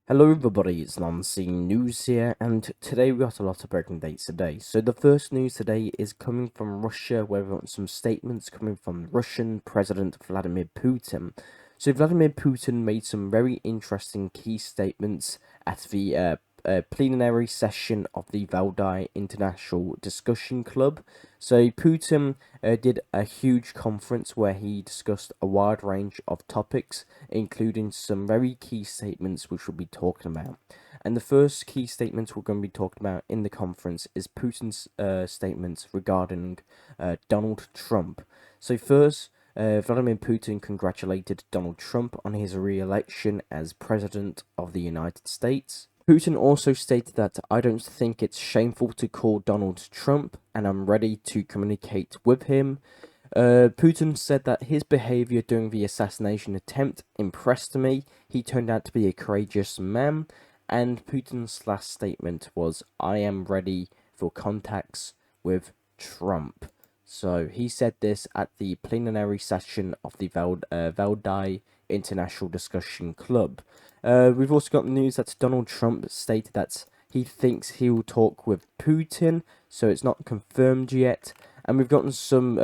Hello everybody, it's Non-Scene News here, and today we got a lot of breaking dates today. So the first news today is coming from Russia, where we got some statements coming from Russian President Vladimir Putin. So Vladimir Putin made some very interesting key statements at the plenary session of the Valdai International Discussion Club. So Putin did a huge conference where he discussed a wide range of topics, including some very key statements which we'll be talking about. And the first key statement we're going to be talking about in the conference is Putin's statements regarding Donald Trump. So first, Vladimir Putin congratulated Donald Trump on his re-election as President of the United States. Putin also stated that I don't think it's shameful to call Donald Trump, and I'm ready to communicate with him. Putin said that his behavior during the assassination attempt impressed me. He turned out to be a courageous man. And Putin's last statement was, I am ready for contacts with Trump. So he said this at the plenary session of the Valdai International Discussion Club. We've also got news that Donald Trump stated that he thinks he will talk with Putin, so it's not confirmed yet. And we've got some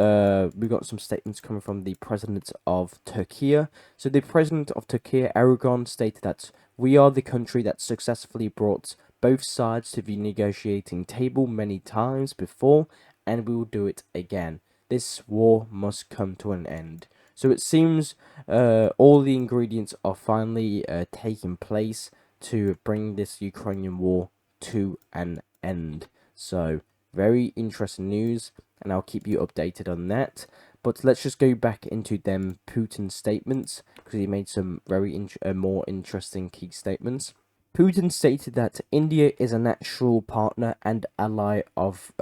statements coming from the president of Turkey. So the president of Turkey, Erdogan, stated that we are the country that successfully brought both sides to the negotiating table many times before, and we will do it again. This war must come to an end. So it seems all the ingredients are finally taking place to bring this Ukrainian war to an end. So very interesting news, and I'll keep you updated on that. But let's just go back into them Putin statements, because he made some very more interesting key statements. Putin stated that India is a natural partner and ally of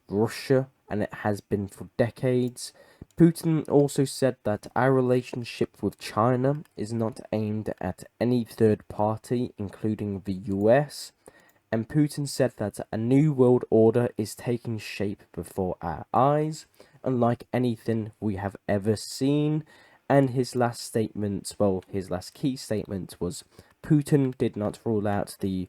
Russia, and it has been for decades. Putin also said that our relationship with China is not aimed at any third party, including the US. And Putin said that a new world order is taking shape before our eyes, unlike anything we have ever seen. And his last statement, his last key statement was Putin did not rule out the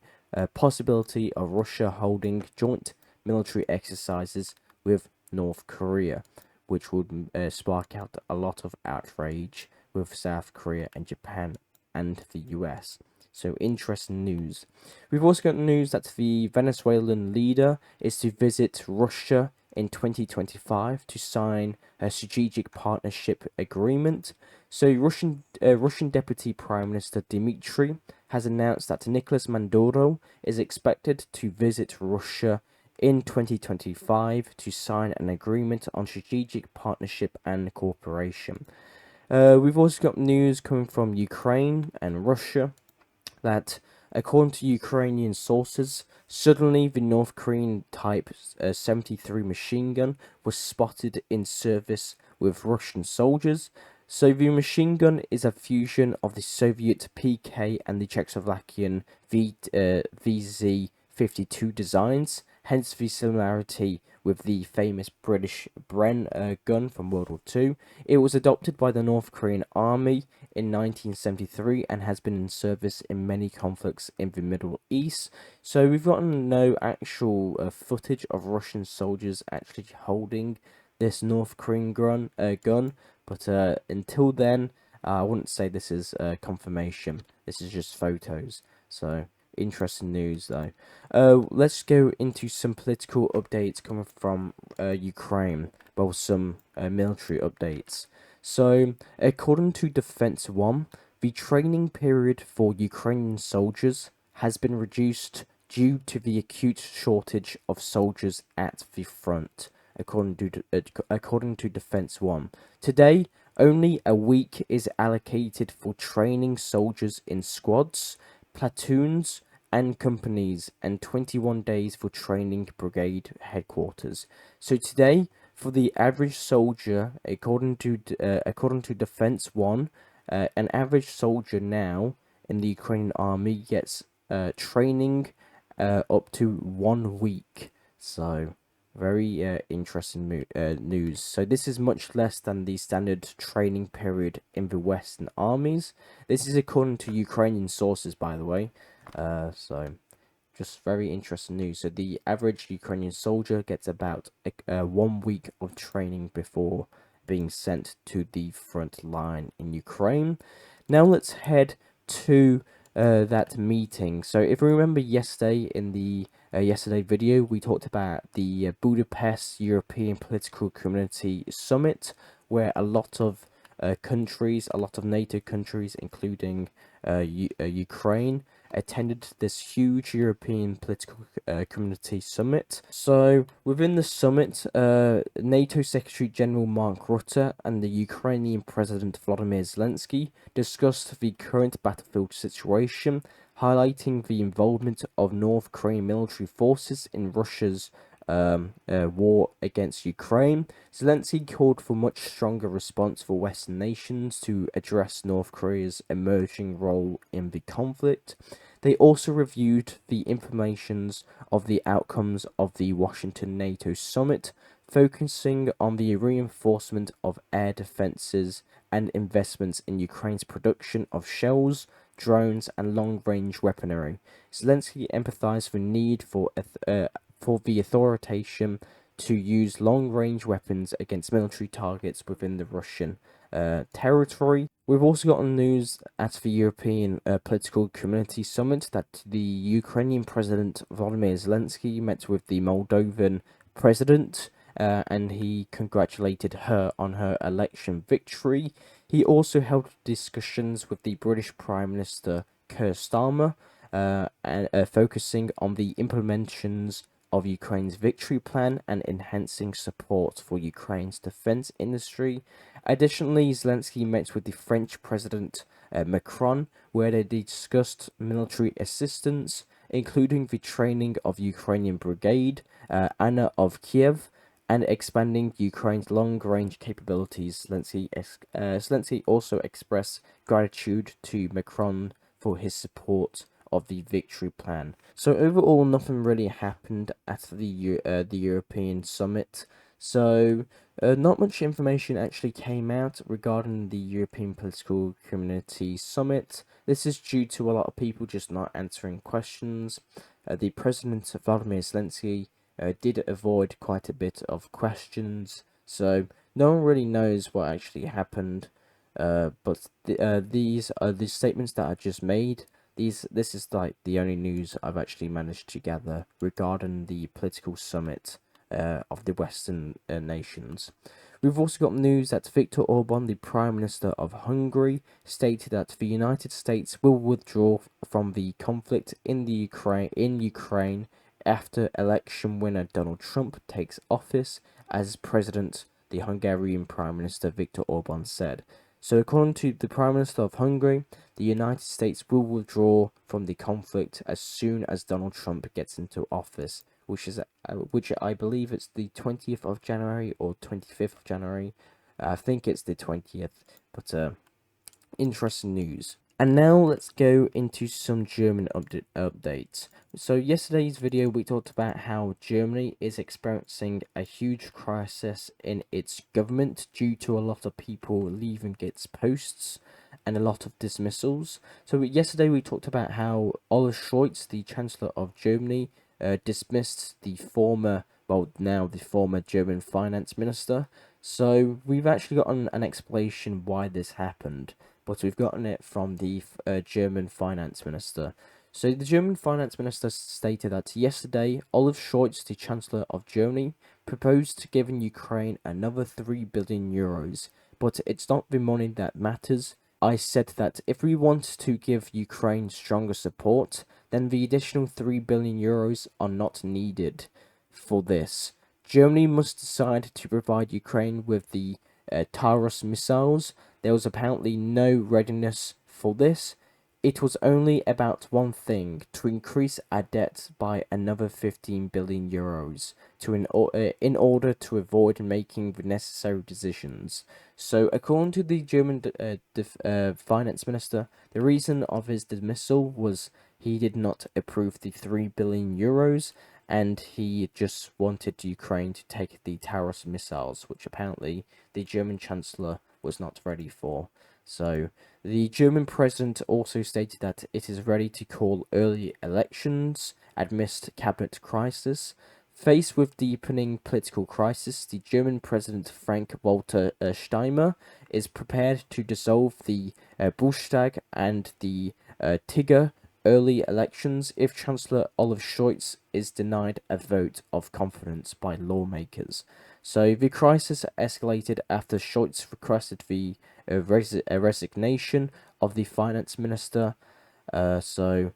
possibility of Russia holding joint military exercises with North Korea, which would spark out a lot of outrage with South Korea and Japan and the US. So interesting news. We've also got news that the Venezuelan leader is to visit Russia in 2025 to sign a strategic partnership agreement. So Russian Deputy Prime Minister Dmitry has announced that Nicolas Maduro is expected to visit Russia in 2025 to sign an agreement on strategic partnership and cooperation. We've also got news coming from Ukraine and Russia that, according to Ukrainian sources, suddenly the North Korean Type 73 machine gun was spotted in service with Russian soldiers. So the machine gun is a fusion of the Soviet PK and the Czechoslovakian VZ-52 designs, hence the similarity with the famous British Bren gun from World War II. It was adopted by the North Korean army in 1973 and has been in service in many conflicts in the Middle East. So we've gotten no actual footage of Russian soldiers actually holding this North Korean gun, but until then, I wouldn't say this is confirmation. This is just photos. So interesting news though. Let's go into some political updates coming from Ukraine. Well, some military updates. So, according to Defense One, the training period for Ukrainian soldiers has been reduced due to the acute shortage of soldiers at the front, according to Defense One. Today, only a week is allocated for training soldiers in squads, platoons, and companies, and 21 days for training brigade headquarters. So today, for the average soldier, according to Defense One, an average soldier now in the Ukrainian army gets training up to 1 week. So very interesting news. So this is much less than the standard training period in the Western armies. This is according to Ukrainian sources, by the way. So just very interesting news. So the average Ukrainian soldier gets about 1 week of training before being sent to the front line in Ukraine. Now let's head to that meeting. So if you remember yesterday in the yesterday video, we talked about the Budapest European Political Community Summit, where a lot of countries, a lot of NATO countries, including Ukraine, attended this huge European political community summit. So within the summit, NATO Secretary General Mark Rutte and the Ukrainian President Volodymyr Zelensky discussed the current battlefield situation, highlighting the involvement of North Korean military forces in Russia's war against Ukraine. Zelensky called for much stronger response for Western nations to address North Korea's emerging role in the conflict. They also reviewed the informations of the outcomes of the Washington NATO summit, focusing on the reinforcement of air defenses and investments in Ukraine's production of shells, drones, and long-range weaponry. Zelensky emphasized the need for the authorization to use long-range weapons against military targets within the Russian territory. We've also got on news at the European Political Community Summit that the Ukrainian President Volodymyr Zelensky met with the Moldovan President and he congratulated her on her election victory. He also held discussions with the British Prime Minister Keir Starmer and focusing on the implementations of Ukraine's victory plan and enhancing support for Ukraine's defense industry. Additionally, Zelensky met with the French President Macron, where they discussed military assistance, including the training of Ukrainian Brigade, Anna of Kiev, and expanding Ukraine's long-range capabilities. Zelensky also expressed gratitude to Macron for his support of the victory plan. So overall, nothing really happened at the European summit. So not much information actually came out regarding the European Political Community Summit. This is due to a lot of people just not answering questions. The President Vladimir Zelensky did avoid quite a bit of questions, so no one really knows what actually happened. But these are the statements that I just made. This is like the only news I've actually managed to gather regarding the political summit of the Western nations. We've also got news that Viktor Orban, the Prime Minister of Hungary, stated that the United States will withdraw from the conflict in Ukraine after election winner Donald Trump takes office as president, the Hungarian Prime Minister Viktor Orban said. So according to the Prime Minister of Hungary, the United States will withdraw from the conflict as soon as Donald Trump gets into office, which I believe it's the 20th of January or 25th of January. I think it's the 20th, but interesting news. And now let's go into some German updates. So yesterday's video we talked about how Germany is experiencing a huge crisis in its government due to a lot of people leaving its posts and a lot of dismissals. So yesterday we talked about how Olaf Scholz, the Chancellor of Germany, dismissed the former German finance minister. So we've actually gotten an explanation why this happened, but we've gotten it from the German finance minister. So the German finance minister stated that yesterday, Olaf Scholz, the Chancellor of Germany, proposed giving Ukraine another 3 billion euros, but it's not the money that matters. I said that if we want to give Ukraine stronger support, then the additional 3 billion euros are not needed for this. Germany must decide to provide Ukraine with the Taurus missiles. There was apparently no readiness for this. It was only about one thing: to increase our debt by another 15 billion euros in order to avoid making the necessary decisions. So, according to the German finance minister, the reason of his dismissal was he did not approve the 3 billion euros, and he just wanted Ukraine to take the Taurus missiles, which apparently the German Chancellor was not ready for. So the German president also stated that it is ready to call early elections amidst cabinet crisis. Faced with deepening political crisis, the German president Frank-Walter Steinmeier is prepared to dissolve the Bundestag and the Tiger early elections if Chancellor Olaf Scholz is denied a vote of confidence by lawmakers. So the crisis escalated after Scholz requested the resignation of the finance minister. Very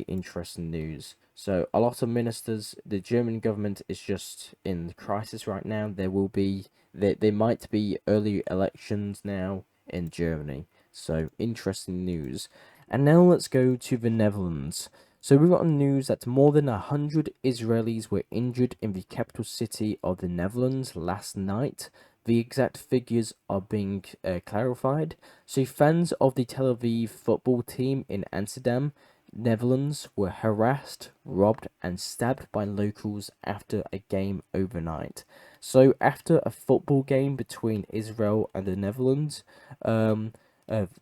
interesting news. So a lot of ministers, the German government is just in crisis right now. There might be early elections now in Germany. So interesting news. And now let's go to the Netherlands. So we've got news that more than 100 Israelis were injured in the capital city of the Netherlands last night. The exact figures are being clarified. So fans of the Tel Aviv football team in Amsterdam, Netherlands, were harassed, robbed, and stabbed by locals after a game overnight. So after a football game between Israel and the Netherlands,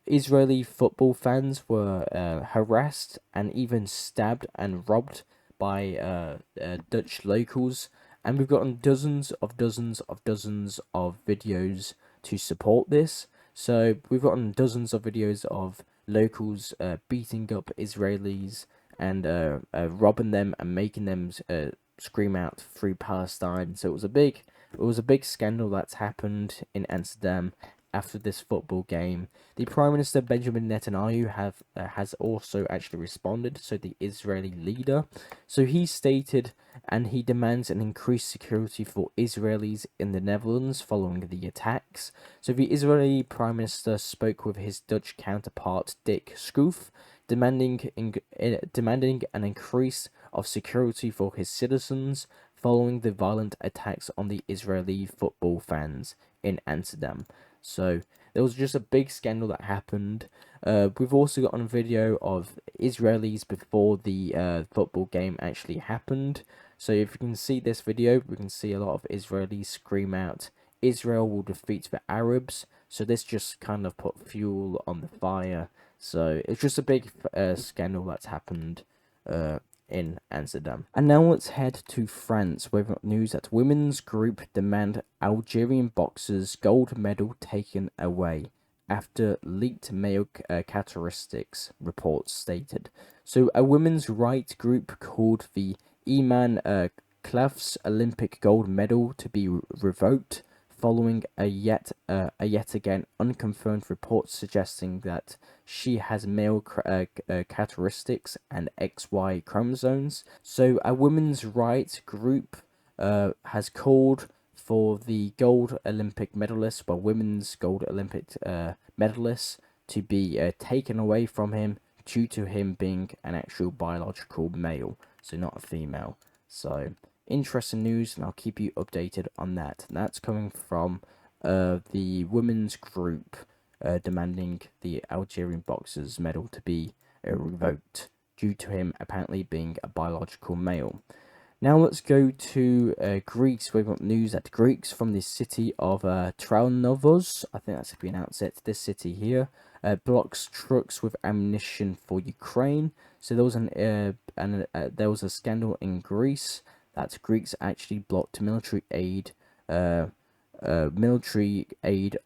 Israeli football fans were harassed and even stabbed and robbed by Dutch locals, and we've gotten dozens of videos to support this. So we've gotten dozens of videos of locals beating up Israelis and robbing them and making them scream out "Free Palestine." So it was a big scandal that's happened in Amsterdam after this football game. The Prime Minister Benjamin Netanyahu has also actually responded. So the Israeli leader, so he stated, and he demands an increased security for Israelis in the Netherlands following the attacks. So the Israeli Prime Minister spoke with his Dutch counterpart Dick Schoof, demanding an increase of security for his citizens following the violent attacks on the Israeli football fans in Amsterdam. So there was just a big scandal that happened. We've also got on a video of Israelis before the football game actually happened. So if you can see this video, we can see a lot of Israelis scream out, "Israel will defeat the Arabs." So this just kind of put fuel on the fire. So it's just a big scandal that's happened in Amsterdam. And now let's head to France, where we've got news that women's group demand Algerian boxers' gold medal taken away after leaked male characteristics, reports stated. So a women's rights group called the Iman Klaf's Olympic gold medal to be revoked following a yet again unconfirmed report suggesting that she has male characteristics and XY chromosomes. So a women's rights group has called for the gold Olympic medalist, well, women's gold Olympic medalist, to be taken away from him due to him being an actual biological male, so not a female. So interesting news, and I'll keep you updated on that. And that's coming from the women's group demanding the Algerian boxer's medal to be revoked due to him apparently being a biological male. Now let's go to Greece. We've got news that Greeks from the city of Tralnovos, I think that's how you pronounce it, this city here, blocks trucks with ammunition for Ukraine. So there was there was a scandal in Greece that Greeks actually blocked military aid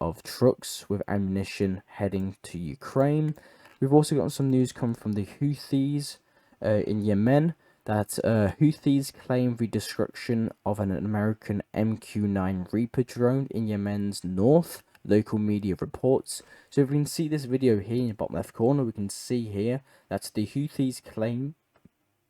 of trucks with ammunition heading to Ukraine. We've also got some news coming from the Houthis in Yemen that Houthis claim the destruction of an American Mq-9 Reaper drone in Yemen's north, local media reports. So if we can see this video here in the bottom left corner, we can see here that the Houthis claim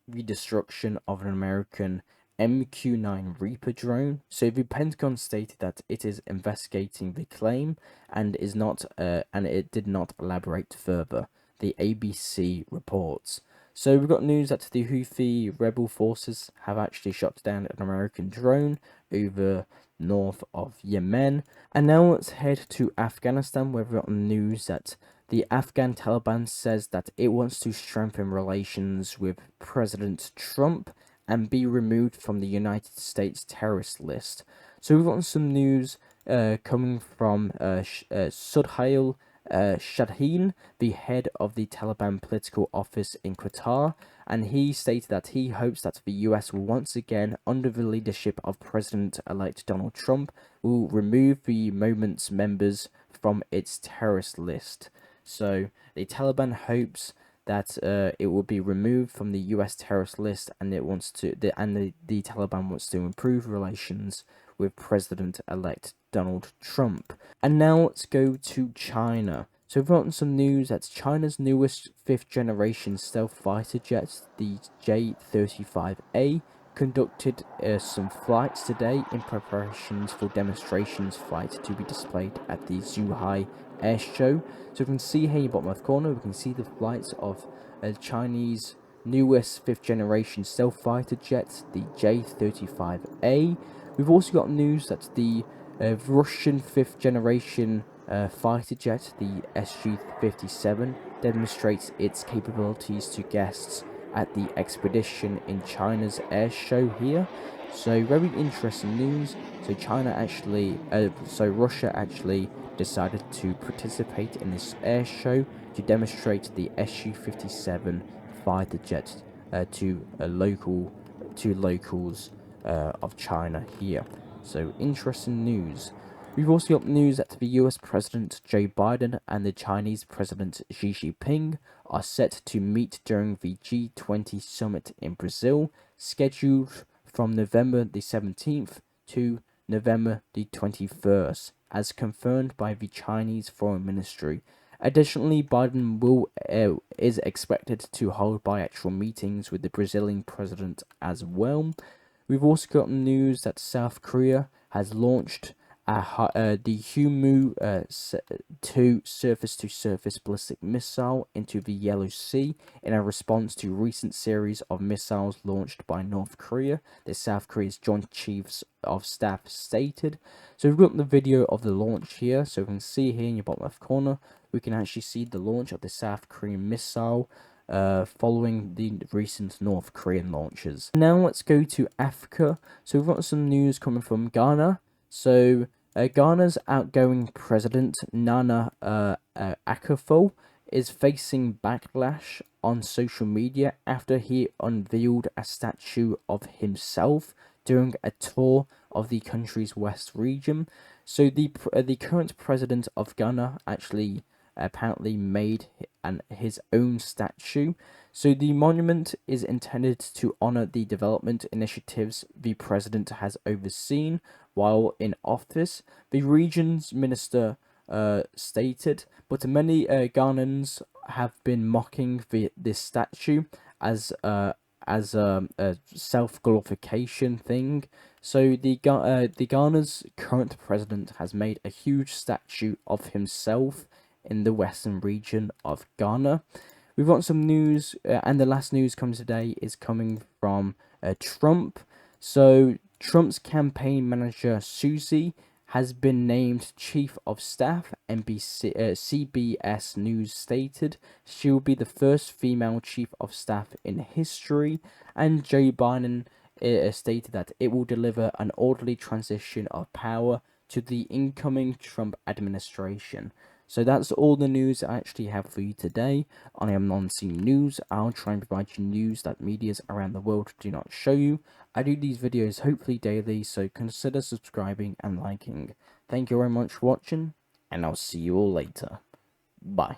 the destruction of an American Mq-9 Reaper drone. So the Pentagon stated that it is investigating the claim and it did not elaborate further. The ABC reports. So we've got news that the Houthi rebel forces have actually shot down an American drone over north of Yemen. And now let's head to Afghanistan, where we've got news that the Afghan Taliban says that it wants to strengthen relations with President Trump and be removed from the United States terrorist list. So we've got some news coming from Sudhail Shaheen, the head of the Taliban political office in Qatar, and he stated that he hopes that the US will once again, under the leadership of President-elect Donald Trump, will remove the movement's members from its terrorist list. So the Taliban hopes that it will be removed from the US terrorist list, and the Taliban wants to improve relations with President-elect Donald Trump. And now let's go to China. So we've gotten some news that China's newest fifth-generation stealth fighter jet, the J-35A, conducted some flights today in preparations for demonstrations flight to be displayed at the Zhuhai Air Show. So we can see here in the bottom left corner, we can see the flights of Chinese newest fifth-generation stealth fighter jet, the J-35A. We've also got news that the Russian fifth-generation fighter jet, the Su-57, demonstrates its capabilities to guests at the expedition in China's air show here. So very interesting news. So Russia actually decided to participate in this air show to demonstrate the Su-57 fighter jet to locals of China here. So interesting news. We've also got news that the US President Joe Biden and the Chinese President Xi Jinping are set to meet during the G20 summit in Brazil, scheduled from November the 17th to November the 21st, as confirmed by the Chinese Foreign Ministry. Additionally, Biden is expected to hold bilateral meetings with the Brazilian president as well. We've also got news that South Korea has launched the Humu-2 surface-to-surface ballistic missile into the Yellow Sea in a response to recent series of missiles launched by North Korea, the South Korea's Joint Chiefs of Staff stated. So we've got the video of the launch here, so we can see here in your bottom left corner, we can actually see the launch of the South Korean missile following the recent North Korean launches. Now let's go to Africa. So we've got some news coming from Ghana. So Ghana's outgoing president, Nana Akufo, is facing backlash on social media after he unveiled a statue of himself during a tour of the country's west region. So the current president of Ghana actually apparently made his own statue. So the monument is intended to honor the development initiatives the president has overseen while in office, the region's minister stated. But many Ghanaians have been mocking this statue as a self-glorification thing. So the Ghana's current president has made a huge statue of himself in the western region of Ghana. We've got some news, and the last news comes today is coming from Trump. So Trump's campaign manager Susie has been named Chief of Staff, CBS News stated. She will be the first female Chief of Staff in history, and Joe Biden stated that it will deliver an orderly transition of power to the incoming Trump administration. So that's all the news I actually have for you today. I am Non-Scene News. I'll try and provide you news that medias around the world do not show you. I do these videos hopefully daily, so consider subscribing and liking. Thank you very much for watching, and I'll see you all later. Bye.